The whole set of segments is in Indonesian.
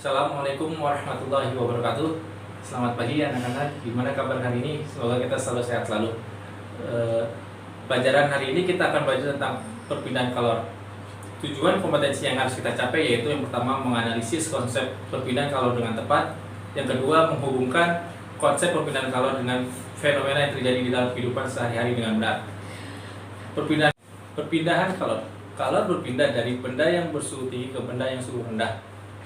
Assalamualaikum warahmatullahi wabarakatuh. Selamat pagi anak-anak. Gimana kabar hari ini? Semoga kita selalu sehat selalu. Pelajaran hari ini kita akan belajar tentang perpindahan kalor. Tujuan kompetensi yang harus kita capai yaitu yang pertama menganalisis konsep perpindahan kalor dengan tepat. Yang kedua menghubungkan konsep perpindahan kalor dengan fenomena yang terjadi di dalam kehidupan sehari-hari dengan benar. Perpindahan kalor. Kalor berpindah dari benda yang bersuhu tinggi ke benda yang suhu rendah.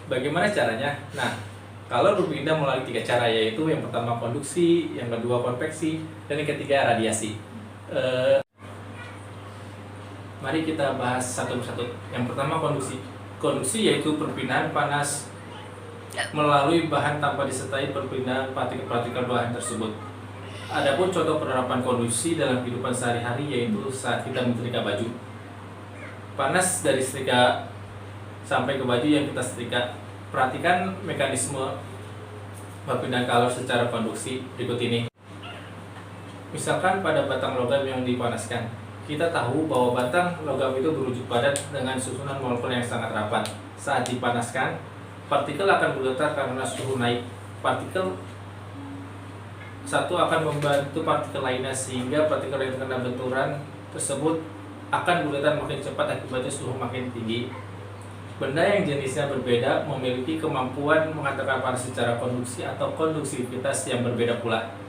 Bagaimana caranya? Nah, kalor berpindah melalui 3 cara, yaitu yang pertama konduksi, yang kedua konveksi, dan yang ketiga radiasi. Mari kita bahas satu persatu. Yang pertama konduksi. Konduksi yaitu perpindahan panas melalui bahan tanpa disertai perpindahan partikel-partikel bahan tersebut. Adapun contoh penerapan konduksi dalam kehidupan sehari-hari yaitu saat kita menyetrika baju. Panas dari setrika sampai ke baju yang kita setrika. Perhatikan mekanisme perpindahan kalor secara konduksi berikut ini. Misalkan pada batang logam yang dipanaskan, kita tahu bahwa batang logam itu berwujud padat dengan susunan molekul yang sangat rapat. Saat dipanaskan, partikel akan bergetar karena suhu naik. Partikel satu akan membantu partikel lainnya sehingga partikel yang terkena benturan tersebut akan bergetar makin cepat akibatnya suhu makin tinggi. Benda yang jenisnya berbeda memiliki kemampuan menghantarkan panas secara konduksi atau konduksivitas yang berbeda pula.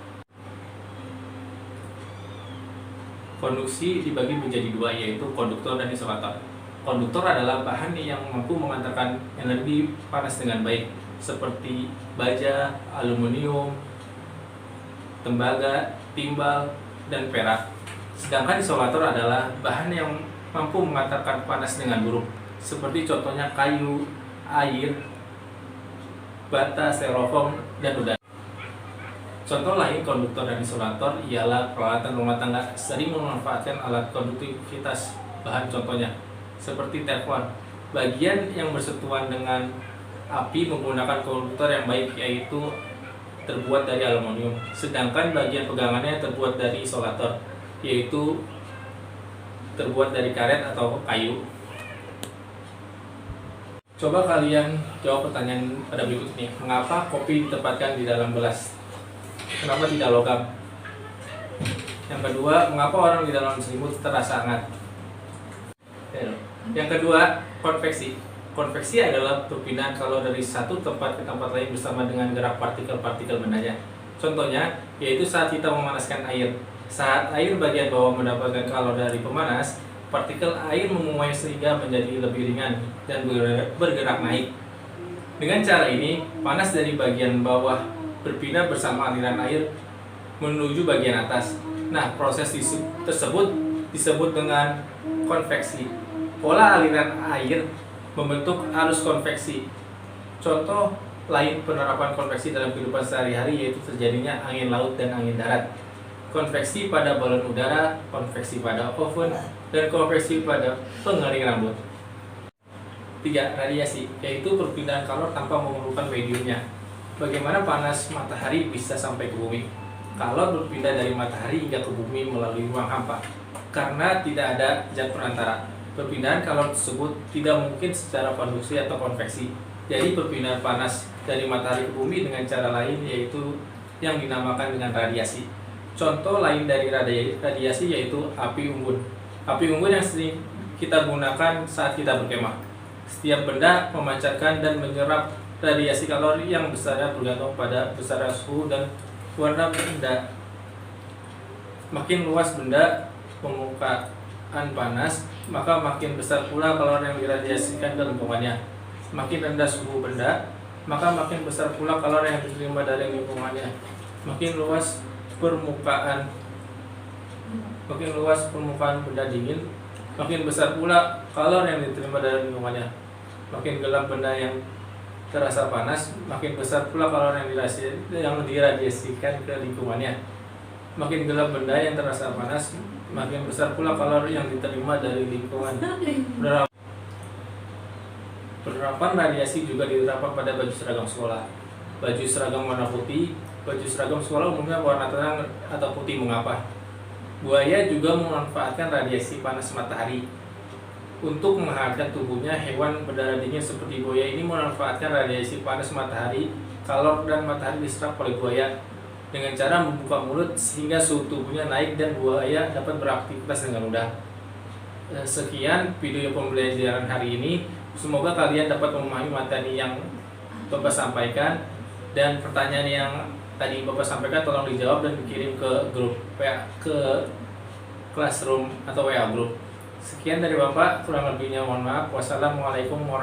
Konduksi dibagi menjadi 2, yaitu konduktor dan isolator. Konduktor adalah bahan yang mampu mengantarkan energi panas dengan baik, seperti baja, aluminium, tembaga, timbal, dan perak. Sedangkan isolator adalah bahan yang mampu mengantarkan panas dengan buruk, seperti contohnya kayu, air, bata, styrofoam, dan udara. Contoh lain konduktor dan isolator ialah peralatan rumah tangga sering memanfaatkan alat konduktivitas bahan contohnya, seperti teflon. Bagian yang bersentuhan dengan api menggunakan konduktor yang baik yaitu terbuat dari aluminium, sedangkan bagian pegangannya terbuat dari isolator, yaitu terbuat dari karet atau kayu. Coba kalian jawab pertanyaan pada berikut ini. Mengapa kopi ditempatkan di dalam gelas? Kenapa tidak logam? Yang kedua, mengapa orang di dalam selimut terasa hangat? Yang kedua, konveksi. Konveksi adalah perpindahan kalor dari satu tempat ke tempat lain bersama dengan gerak partikel-partikel bendanya. Contohnya, yaitu saat kita memanaskan air. Saat air bagian bawah mendapatkan kalor dari pemanas, partikel air menguap sehingga menjadi lebih ringan dan bergerak naik. Dengan cara ini, panas dari bagian bawah berpindah bersama aliran air menuju bagian atas. Nah, proses tersebut disebut dengan konveksi. Pola aliran air membentuk arus konveksi. Contoh lain penerapan konveksi dalam kehidupan sehari-hari yaitu terjadinya angin laut dan angin darat. Konveksi pada balon udara, konveksi pada oven, dan konveksi pada pengering rambut. 3. Radiasi, yaitu perpindahan kalor tanpa memerlukan mediumnya. Bagaimana panas matahari bisa sampai ke bumi? Kalor berpindah dari matahari hingga ke bumi melalui ruang hampa. Karena tidak ada zat perantara, perpindahan kalor tersebut tidak mungkin secara konduksi atau konveksi. Jadi perpindahan panas dari matahari ke bumi dengan cara lain yaitu yang dinamakan dengan radiasi. Contoh lain dari radiasi yaitu api unggun. Api unggun yang sering kita gunakan saat kita berkemah. Setiap benda memancarkan dan menyerap radiasi kalori yang besarnya bergantung pada besar suhu dan warna benda. Makin luas benda permukaan panas, maka makin besar pula kalori yang diradiasikan ke lingkungannya. Makin rendah suhu benda, maka makin besar pula kalori yang diterima dari lingkungannya. Makin luas permukaan benda dingin, makin besar pula kalor yang diterima dari lingkungannya. Makin gelap benda yang terasa panas, makin besar pula kalor yang diradiasikan ke lingkungannya. Makin gelap benda yang terasa panas, makin besar pula kalor yang diterima dari lingkungan. Penerapan radiasi juga diterapkan pada baju seragam sekolah. Baju seragam warna putih. Baju seragam sekolah umumnya warna terang atau putih. Mengapa? Buaya juga memanfaatkan radiasi panas matahari. Untuk menghangatkan tubuhnya, hewan berdarah dingin seperti buaya ini memanfaatkan radiasi panas matahari, kalor dan matahari diserap oleh buaya dengan cara membuka mulut sehingga suhu tubuhnya naik dan buaya dapat beraktivitas dengan mudah. Sekian video pembelajaran hari ini. Semoga kalian dapat memahami materi yang Bapak sampaikan, dan pertanyaan yang tadi Bapak sampaikan tolong dijawab dan dikirim ke grup WA, ke Classroom atau WA group. Sekian dari Bapak, kurang lebihnya mohon maaf. Wassalamualaikum warahmatullahi wabarakatuh.